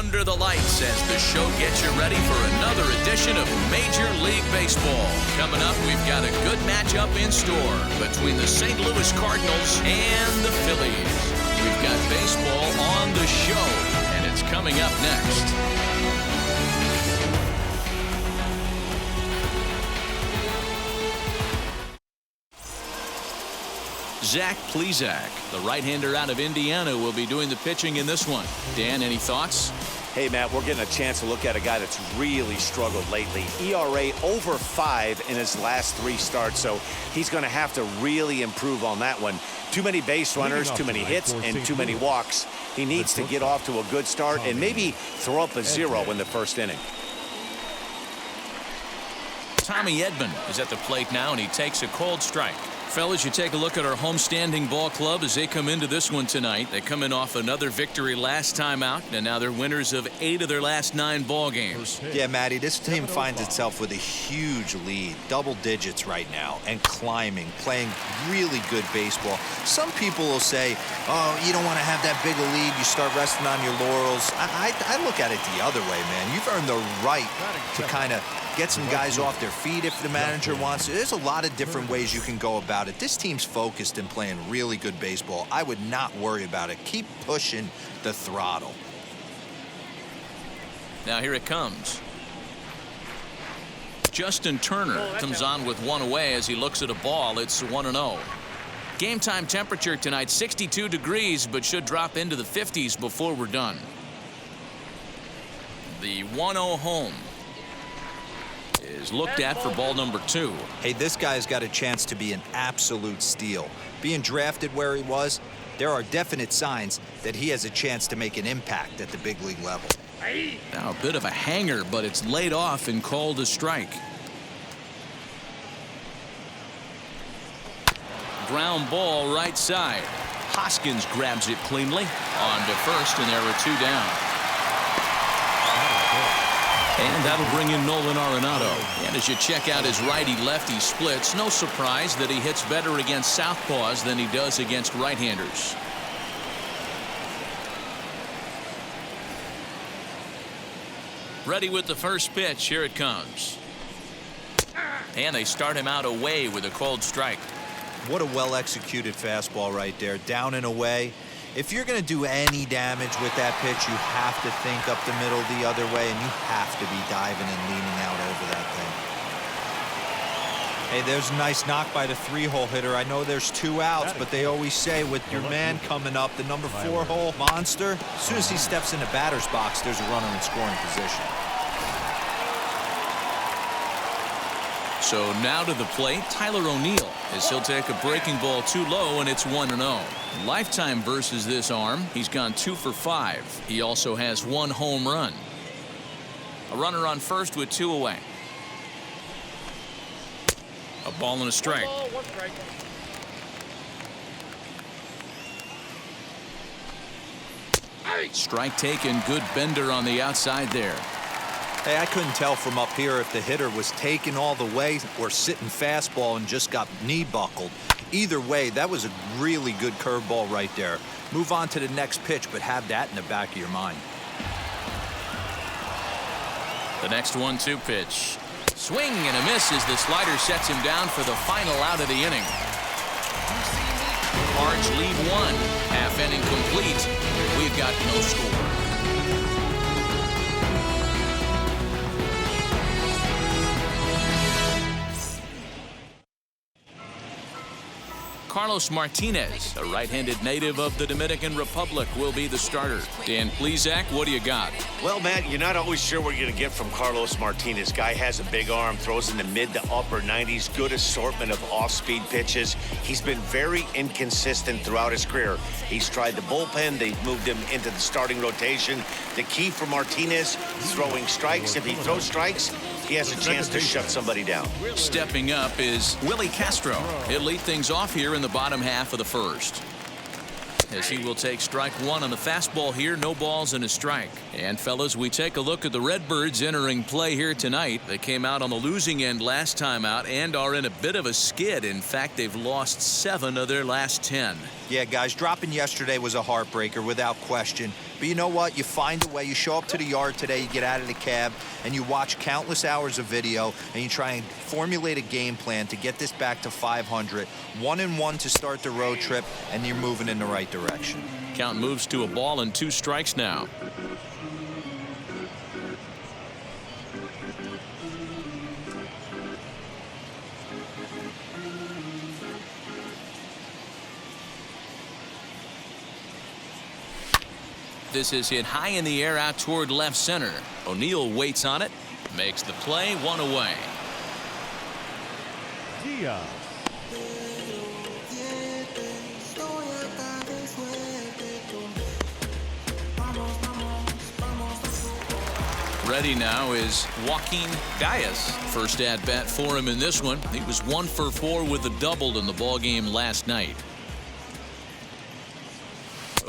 under the lights as the show gets you ready for another edition of Major League Baseball. Coming up, we've got a good matchup in store between the St. Louis Cardinals and the Phillies. We've got baseball on the show, and it's coming up next. Zach Plesac, the right-hander out of Indiana, will be doing the pitching in this one. Dan, any thoughts? Hey, Matt, we're getting a chance to look at a guy that's really struggled lately. ERA over 5 in his last 3 starts, so he's going to have to really improve on that one. Too many base runners, too many hits, and too many walks. He needs to get off to a good start and maybe throw up a 0 in the first inning. Tommy Edman is at the plate now, and he takes a cold strike. Fellas, you take a look at our homestanding ball club as they come into this one tonight. They come in off another victory last time out, and now they're winners of 8 of their last 9 ball games. Yeah, Matty, this team finds itself with a huge lead, double digits right now, and climbing, playing really good baseball. Some people will say, oh, you don't want to have that big a lead, you start resting on your laurels. I look at it the other way, man. You've earned the right to kind of get some guys off their feet if the manager wants to. There's a lot of different ways you can go about it. This team's focused and playing really good baseball. I would not worry about it. Keep pushing the throttle. Now here it comes. Justin Turner comes on with 1 away as he looks at a ball. It's 1-0. Game time temperature tonight 62 degrees, but should drop into the 50s before we're done. The 1-0 home is looked at for ball number 2. Hey, this guy's got a chance to be an absolute steal. Being drafted where he was, there are definite signs that he has a chance to make an impact at the big league level. Now a bit of a hanger, but it's laid off and called a strike. Ground ball right side. Hoskins grabs it cleanly on to first, and there are 2 down. And that'll bring in Nolan Arenado. And as you check out his righty-lefty splits, no surprise that he hits better against southpaws than he does against right-handers. Ready with the first pitch. Here it comes. And they start him out away with a cold strike. What a well-executed fastball right there. Down and away. If you're going to do any damage with that pitch, you have to think up the middle the other way, and you have to be diving and leaning out over that thing. Hey, there's a nice knock by the 3-hole hitter. I know there's 2 outs, but they always say with your man coming up, the number 4-hole monster, as soon as he steps in the batter's box, there's a runner in scoring position. So now to the plate, Tyler O'Neill, as he'll take a breaking ball too low, and it's 1-0. Lifetime versus this arm, he's gone 2 for 5. He also has 1 home run. A runner on first with 2 away. A ball and a strike. 1 strike. Strike taken, good bender on the outside there. Hey, I couldn't tell from up here if the hitter was taking all the way or sitting fastball and just got knee buckled. Either way, that was a really good curveball right there. Move on to the next pitch, but have that in the back of your mind. The next 1-2 pitch. Swing and a miss as the slider sets him down for the final out of the inning. Cards lead 1. Half inning complete. We've got no score. Carlos Martinez, a right-handed native of the Dominican Republic, will be the starter. Dan Plesac, what do you got? Well, Matt, you're not always sure what you're going to get from Carlos Martinez. Guy has a big arm, throws in the mid to upper 90s, good assortment of off-speed pitches. He's been very inconsistent throughout his career. He's tried the bullpen. They've moved him into the starting rotation. The key for Martinez, throwing strikes. If he throws strikes, he has a chance to shut somebody down. Stepping up is Willie Castro. He'll lead things off here in the bottom half of the first. as he will take strike one on the fastball here. No balls and a strike. And fellas, we take a look at the Redbirds entering play here tonight. They came out on the losing end last time out and are in a bit of a skid. In fact, they've lost 7 of their last 10. Yeah, guys, dropping yesterday was a heartbreaker without question. But you know what? You find a way. You show up to the yard today, you get out of the cab, and you watch countless hours of video, and you try and formulate a game plan to get this back to 500. 1-1 to start the road trip, and you're moving in the right direction. Count moves to a ball and 2 strikes now. This is hit high in the air out toward left center. O'Neill waits on it, makes the play, 1 away. Ready now is Joaquin Gaius. First at bat for him in this one. He was 1 for 4 with a double in the ball game last night.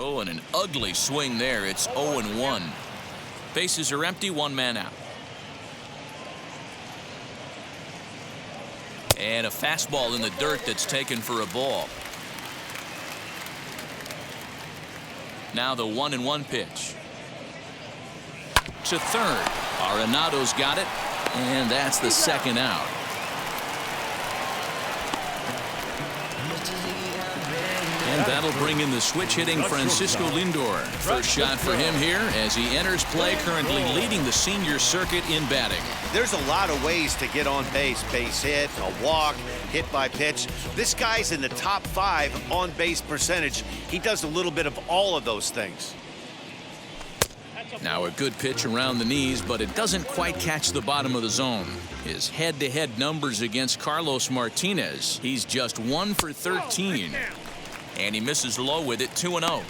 Oh, and an ugly swing there. It's 0-1. Bases are empty, 1 man out. And a fastball in the dirt that's taken for a ball. Now the 1-1 pitch. To third. Arenado's got it, and that's the second out. And that'll bring in the switch-hitting Francisco Lindor. First shot for him here as he enters play, currently leading the senior circuit in batting. There's a lot of ways to get on base. Base hit, a walk, hit by pitch. This guy's in the top 5 on base percentage. He does a little bit of all of those things. Now a good pitch around the knees, but it doesn't quite catch the bottom of the zone. His head-to-head numbers against Carlos Martinez. He's just 1 for 13. And he misses low with it, 2-0.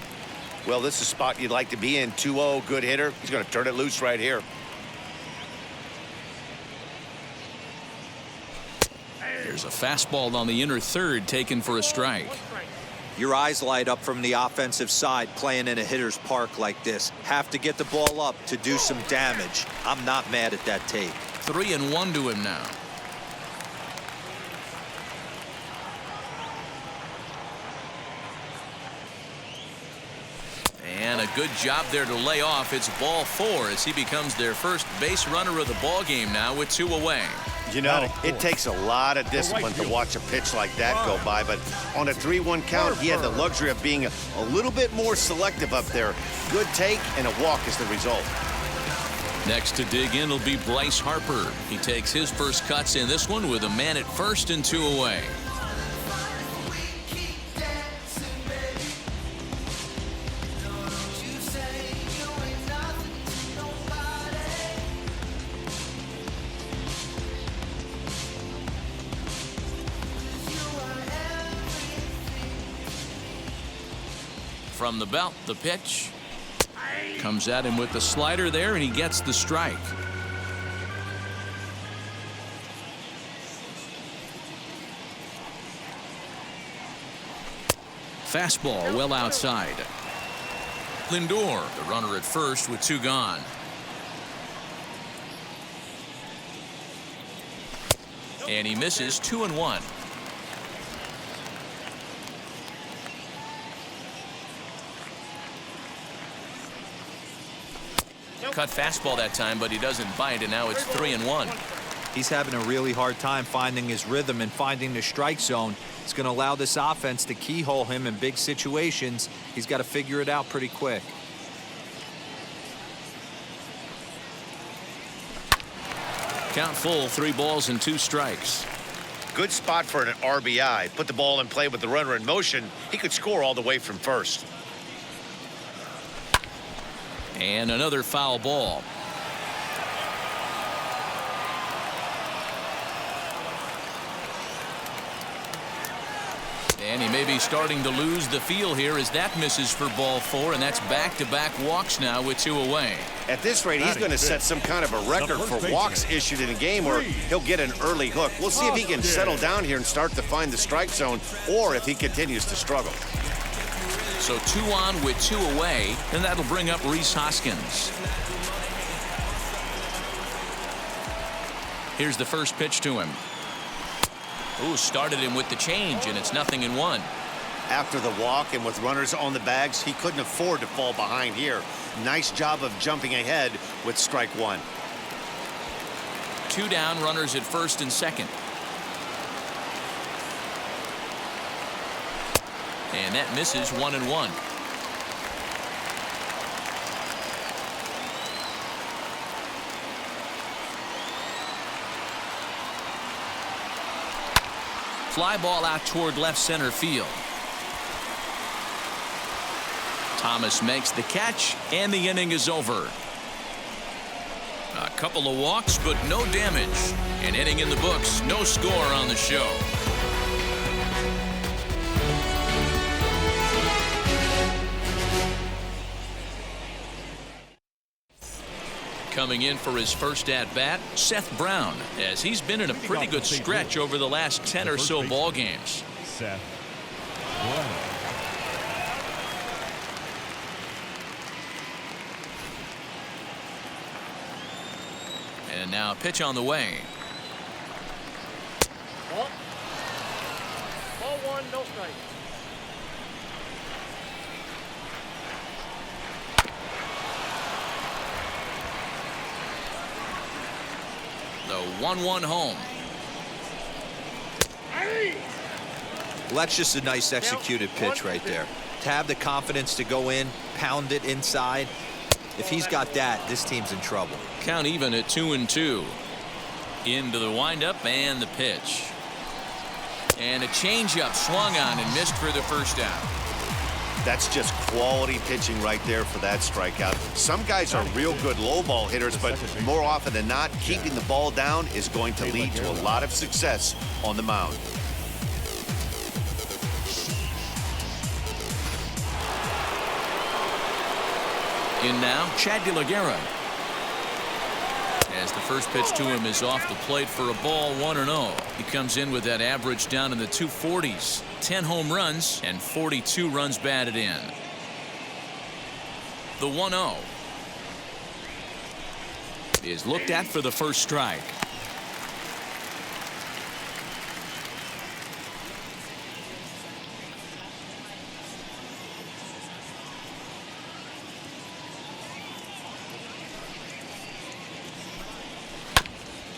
Well, this is a spot you'd like to be in. 2-0, good hitter. He's going to turn it loose right here. There's a fastball on the inner third taken for a strike. Your eyes light up from the offensive side playing in a hitter's park like this. Have to get the ball up to do some damage. I'm not mad at that take. 3-1 to him now. And a good job there to lay off. It's ball 4 as he becomes their first base runner of the ball game now with 2 away. You know, it takes a lot of discipline to watch a pitch like that go by, but on a 3-1 count, he had the luxury of being a little bit more selective up there. Good take, and a walk is the result. Next to dig in will be Bryce Harper. He takes his first cuts in this one with a man at first and 2 away. From the belt, the pitch comes at him with the slider there, and he gets the strike. Fastball well outside. Lindor, the runner at first with 2 gone. And he misses, 2-1. Cut fastball that time, but he doesn't bite, and now it's 3-1. He's having a really hard time finding his rhythm and finding the strike zone. It's going to allow this offense to keyhole him in big situations. He's got to figure it out pretty quick. Count full, 3 balls and 2 strikes. Good spot for an RBI. Put the ball in play with the runner in motion. He could score all the way from first. And another foul ball. And he may be starting to lose the feel here as that misses for ball 4, and that's back-to-back walks now with 2 away. At this rate, he's going to set some kind of a record for walks issued in a game, or he'll get an early hook. We'll see if he can settle down here and start to find the strike zone, or if he continues to struggle. So 2 on with 2 away, and that'll bring up Rhys Hoskins. Here's the first pitch to him. Ooh, started him with the change, and it's 0-1. After the walk and with runners on the bags, he couldn't afford to fall behind here. Nice job of jumping ahead with strike 1. 2 down, runners at first and second. And that misses 1-1. Fly ball out toward left center field. Thomas makes the catch, and the inning is over. A couple of walks, but no damage. An inning in the books, no score on the show. Coming in for his first at-bat, Seth Brown, as he's been in a pretty good stretch over the last 10 or so ball games. Seth Brown. And now pitch on the way. Ball 1, no strike. The 1-1 home. Well, that's just a nice executed pitch right there. To have the confidence to go in, pound it inside. If he's got that, this team's in trouble. Count even at 2-2. Into the windup and the pitch. And a changeup swung on and missed for the first out. That's just quality pitching right there for that strikeout. Some guys are real good low ball hitters, but more often than not, keeping the ball down is going to lead to a lot of success on the mound. In now, Chad De La Guerra. As the first pitch to him is off the plate for a ball, 1-0. He comes in with that average down in the 240s. 10 home runs and 42 runs batted in. The 1-0 is looked at for the first strike.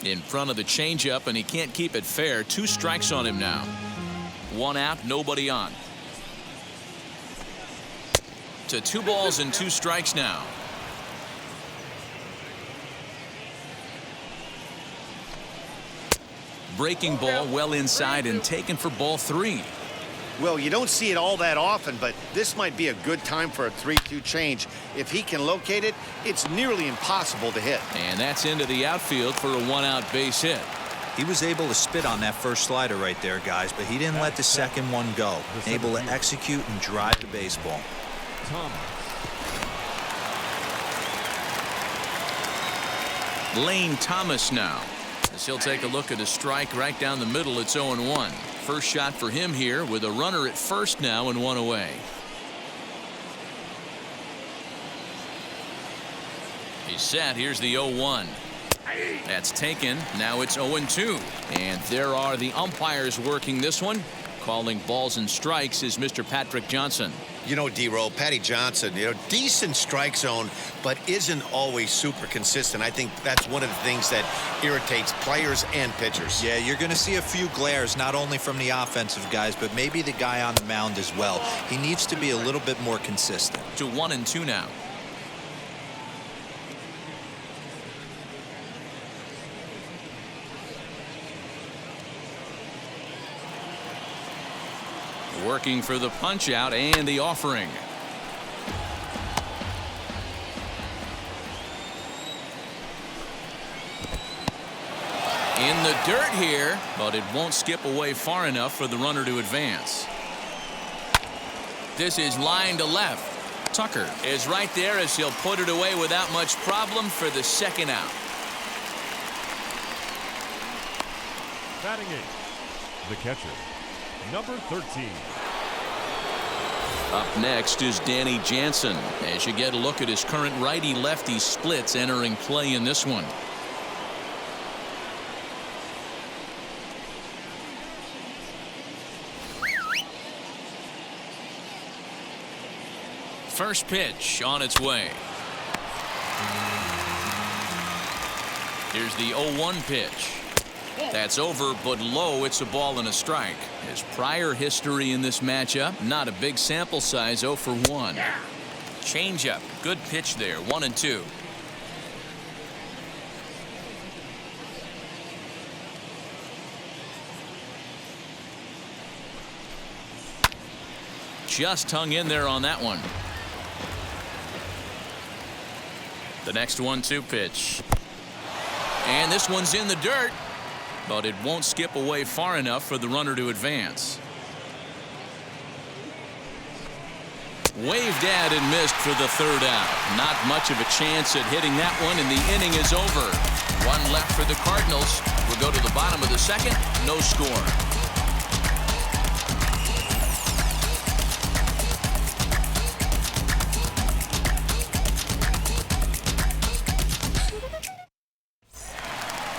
In front of the changeup, and he can't keep it fair. 2 strikes on him now. 1 out, nobody on. To 2 balls and 2 strikes now. Breaking ball well inside and taken for ball 3. Well, you don't see it all that often, but this might be a good time for a 3-2 change. If he can locate it, it's nearly impossible to hit. And that's into the outfield for a 1-out base hit. He was able to spit on that first slider right there, guys, but he didn't let the second one go. Able to execute and drive the baseball. Lane Thomas now, as he'll take a look at a strike right down the middle. It's 0-1. First shot for him here with a runner at first now and 1 away. He's set. Here's the 0-1. That's taken. Now it's 0-2. And there are the umpires working this one. Calling balls and strikes is Mr. Patrick Johnson. You know, D-Roll, Patty Johnson, decent strike zone, but isn't always super consistent. I think that's one of the things that irritates players and pitchers. Yeah, you're going to see a few glares, not only from the offensive guys, but maybe the guy on the mound as well. He needs to be a little bit more consistent. To 1-2 now. Working for the punch out and the offering. In the dirt here, but it won't skip away far enough for the runner to advance. This is line to left. Tucker is right there as he'll put it away without much problem for the second out. Batting 8th, the catcher, number 13. Up next is Danny Jansen as you get a look at his current righty-lefty splits entering play in this one. First pitch on its way. Here's the 0-1 pitch. That's over but low. It's a ball and a strike. His prior history in this matchup, not a big sample size, 0 for 1. Changeup, good pitch there, 1-2. Just hung in there on that one. The next 1-2 pitch. And this one's in the dirt, but it won't skip away far enough for the runner to advance. Waved at and missed for the third out. Not much of a chance at hitting that one, and the inning is over. One left for the Cardinals. We'll go to the bottom of the second. No score.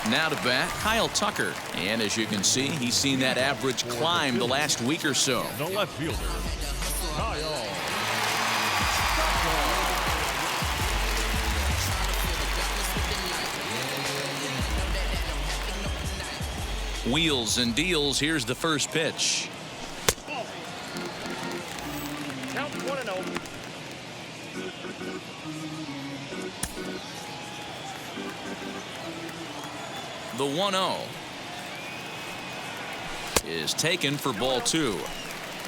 Now to bat, Kyle Tucker. And as you can see, he's seen that average climb the last week or so. The left fielder, Kyle. Wheels and deals. Here's the first pitch. Count 1-0. The 1-0 is taken for ball 2.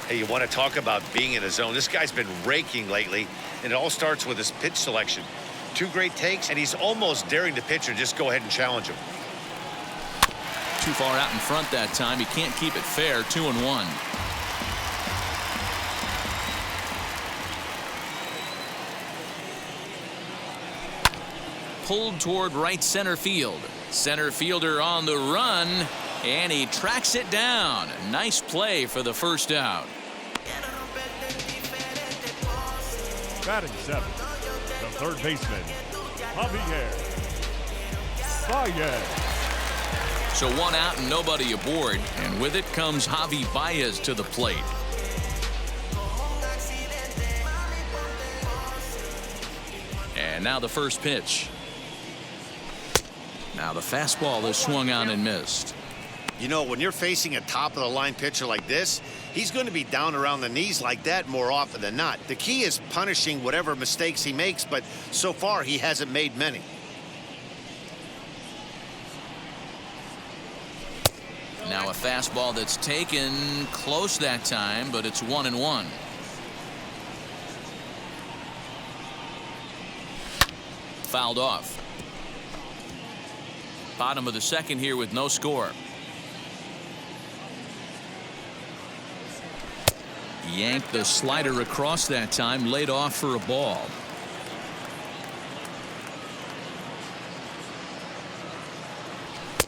Hey, you want to talk about being in a zone? This guy's been raking lately, and it all starts with his pitch selection. 2 great takes, and he's almost daring the pitcher just go ahead and challenge him. Too far out in front that time. He can't keep it fair. 2-1. Pulled toward right center field. Center fielder on the run, and he tracks it down. Nice play for the first out. Batting 7th, the third baseman, Javier Baez. So 1 out and nobody aboard, and with it comes Javi Baez to the plate. And now the first pitch. Now the fastball is swung on and missed. You know, when you're facing a top-of-the-line pitcher like this, he's going to be down around the knees like that more often than not. The key is punishing whatever mistakes he makes, but so far he hasn't made many. Now a fastball that's taken close that time, but it's 1-1. Fouled off. Bottom of the second here with no score. Yanked the slider across that time, laid off for a ball.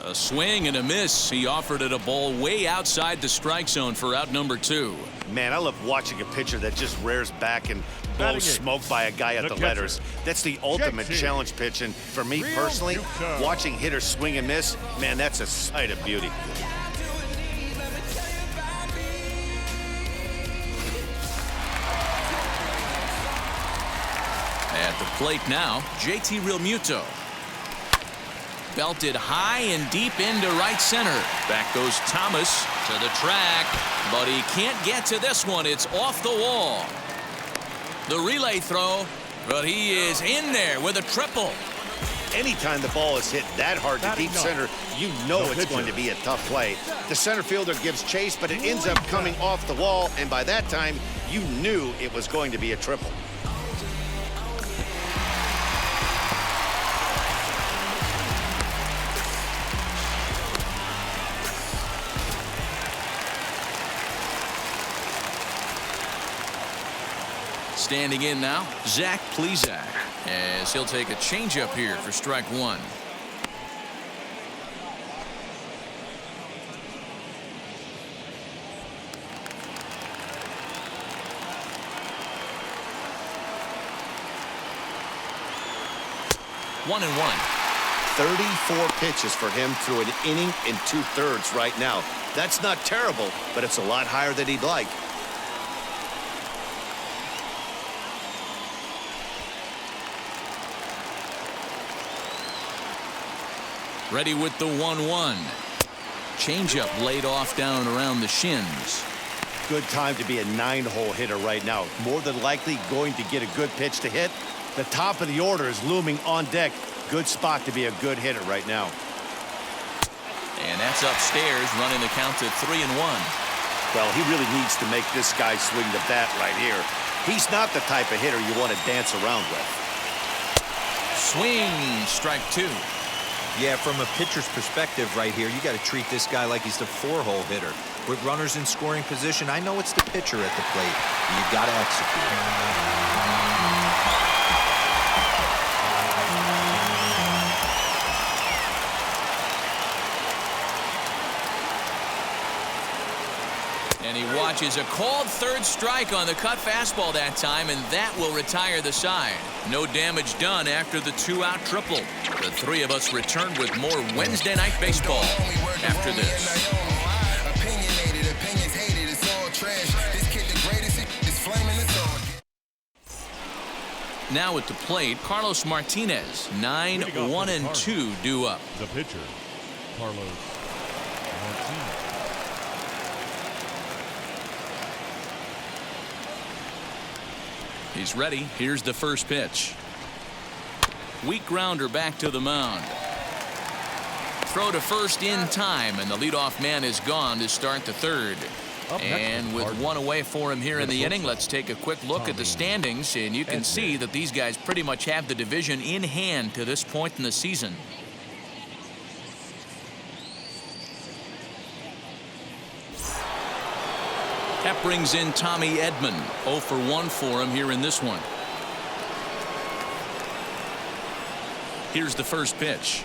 A swing and a miss. He offered it a ball way outside the strike zone for out number 2. Man, I love watching a pitcher that just rears back and blows smoke by a guy at the letters. That's the ultimate challenge pitch, and for me personally, watching hitters swing and miss, man, that's a sight of beauty. At the plate now, JT Realmuto. Belted high and deep into right center. Back goes Thomas to the track, but he can't get to this one. It's off the wall. The relay throw, but he is in there with a triple. Anytime the ball is hit that hard to deep center, you know it's going to be a tough play. The center fielder gives chase, but it ends up coming off the wall, and by that time, you knew it was going to be a triple. Standing in now, Zach Plesac, as he'll take a changeup here for strike 1. 1-1. 34 pitches for him through an inning and 2/3 right now. That's not terrible, but it's a lot higher than he'd like. Ready with the 1-1. Changeup laid off down around the shins. Good time to be a 9-hole hitter right now. More than likely going to get a good pitch to hit. The top of the order is looming on deck. Good spot to be a good hitter right now. And that's upstairs, running the count to 3-1. Well, he really needs to make this guy swing the bat right here. He's not the type of hitter you want to dance around with. Swing, strike 2. Yeah, from a pitcher's perspective right here, you got to treat this guy like he's the 4-hole hitter. With runners in scoring position, I know it's the pitcher at the plate. You got to execute. And he watches a called third strike on the cut fastball that time, and that will retire the side. No damage done after the 2-out triple. The three of us return with more Wednesday Night Baseball after this. Now at the plate, Carlos Martinez, 9-1-2 due up. The pitcher, Carlos Martinez. He's ready. Here's the first pitch. Weak grounder back to the mound. Throw to first in time, and the leadoff man is gone to start the third. And with one away for him here in the inning, let's take a quick look at the standings, and you can see that these guys pretty much have the division in hand to this point in the season. That brings in Tommy Edman. 0 for 1 for him here in this one. Here's the first pitch.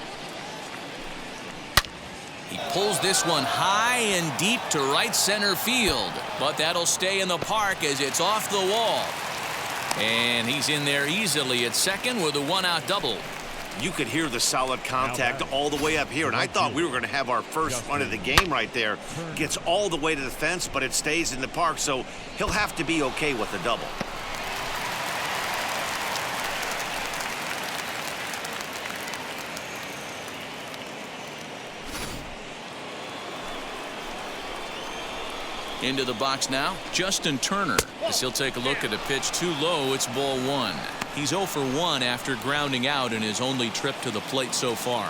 He pulls this one high and deep to right center field, but that'll stay in the park as it's off the wall. And he's in there easily at second with a 1-out double. You could hear the solid contact all the way up here, and I thought we were going to have our first run of the game right there. Gets all the way to the fence, but it stays in the park, so he'll have to be okay with the double. Into the box now, Justin Turner. As he'll take a look at a pitch too low, it's ball 1. He's 0 for 1 after grounding out in his only trip to the plate so far.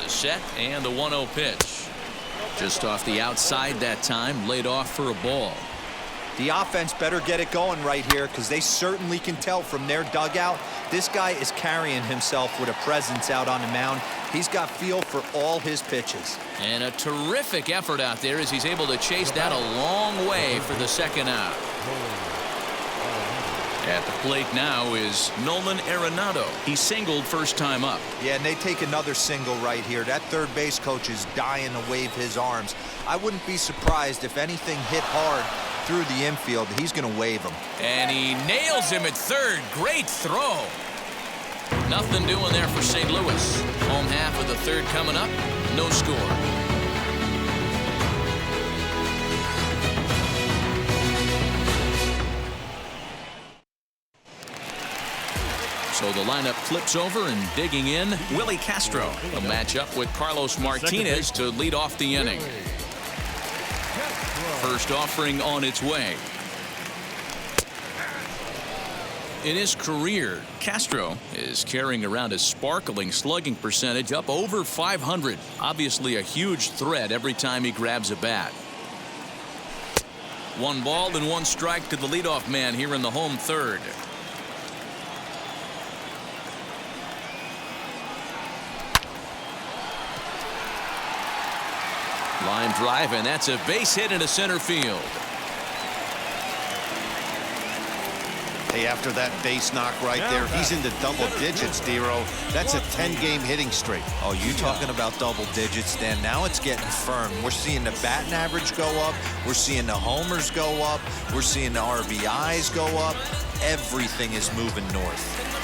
The set and the 1-0 pitch. Just off the outside that time, laid off for a ball. The offense better get it going right here, because they certainly can tell from their dugout this guy is carrying himself with a presence out on the mound. He's got feel for all his pitches. And a terrific effort out there as he's able to chase that a long way for the second out. At the plate now is Nolan Arenado. He singled first time up. Yeah, and they take another single right here. That third base coach is dying to wave his arms. I wouldn't be surprised if anything hit hard through the infield. He's going to wave him. And he nails him at third. Great throw. Nothing doing there for St. Louis. Home half of the third coming up. No score. So the lineup flips over, and digging in, Willie Castro. A matchup with Carlos Martinez to lead off the inning. First offering on its way. In his career, Castro is carrying around a sparkling slugging percentage up over 500. Obviously a huge threat every time he grabs a bat. 1 ball and 1 strike to the leadoff man here in the home third. Line drive, and that's a base hit into center field. Hey, after that base knock right there, he's into double digits, Dero. That's a 10-game hitting streak. Oh, you talking about double digits, Dan? Now it's getting firm. We're seeing the batting average go up. We're seeing the homers go up. We're seeing the RBIs go up. Everything is moving north.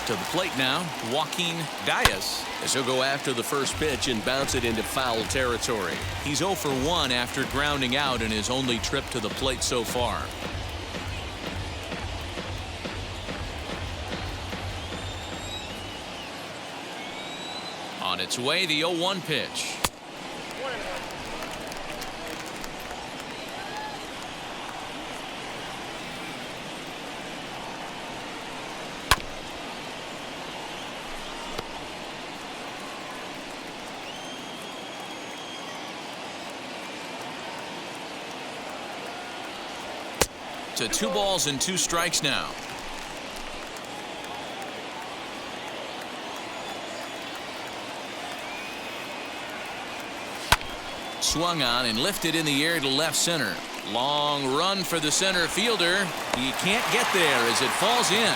To the plate now, Joaquin Diaz, as he'll go after the first pitch and bounce it into foul territory. He's 0 for 1 after grounding out in his only trip to the plate so far. On its way, the 0-1 pitch. To 2 balls and 2 strikes now. Swung on and lifted in the air to left center. Long run for the center fielder. He can't get there as it falls in.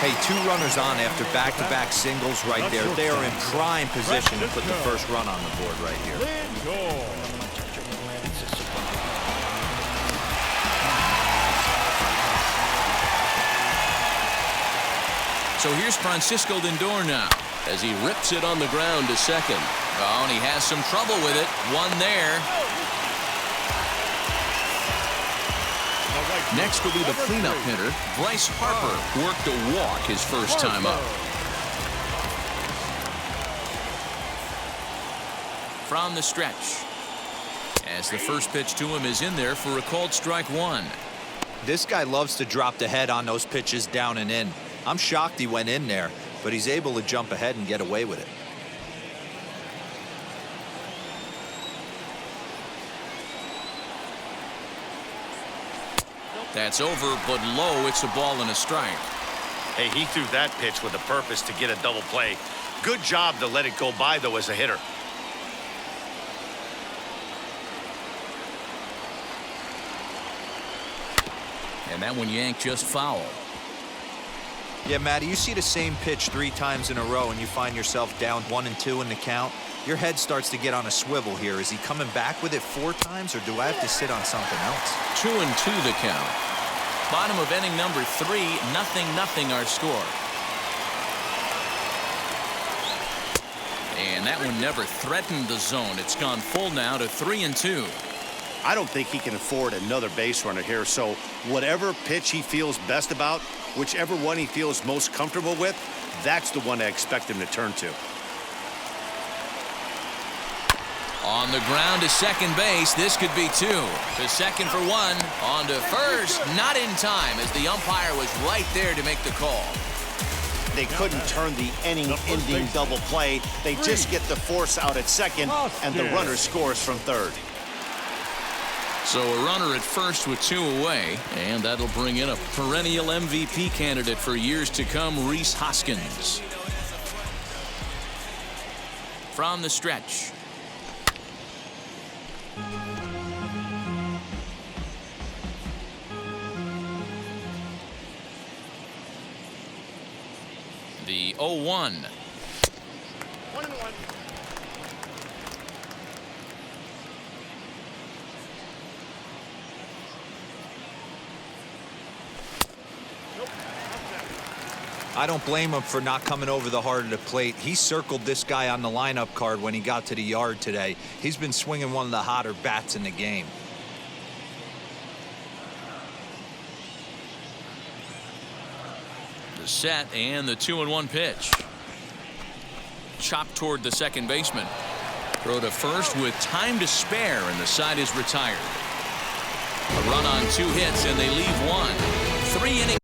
Hey, 2 runners on after back-to-back singles right there. They are in prime position to put the first run on the board right here. So here's Francisco Lindor now as he rips it on the ground to second. Oh, and he has some trouble with it. One there. Next will be the cleanup hitter. Bryce Harper worked a walk his first time up. From the stretch, as the first pitch to him is in there for a called strike 1. This guy loves to drop the head on those pitches down and in. I'm shocked he went in there, but he's able to jump ahead and get away with it. That's over, but low. It's a ball and a strike. Hey, he threw that pitch with a purpose to get a double play. Good job to let it go by, though, as a hitter. And that one yanked just foul. Yeah, Matty, you see the same pitch 3 times in a row and you find yourself down 1-2 in the count. Your head starts to get on a swivel here. Is he coming back with it 4 times, or do I have to sit on something else? 2-2 the count. Bottom of inning number 3, 0-0 our score. And that one never threatened the zone. It's gone full now to 3-2. I don't think he can afford another base runner here, so whatever pitch he feels best about, whichever one he feels most comfortable with, that's the one I expect him to turn to. On the ground to second base. This could be 2. To second for 1. On to first. Not in time, as the umpire was right there to make the call. They couldn't turn the inning-ending double play. They just get the force out at second, and the runner scores from third. So a runner at first with 2 away, and that'll bring in a perennial MVP candidate for years to come, Rhys Hoskins. From the stretch. The 0-1. 1-1. I don't blame him for not coming over the heart of the plate. He circled this guy on the lineup card when he got to the yard today. He's been swinging one of the hotter bats in the game. The set and the 2-1 pitch. Chopped toward the second baseman. Throw to first with time to spare, and the side is retired. A run on 2 hits, and they leave 1. 3 innings.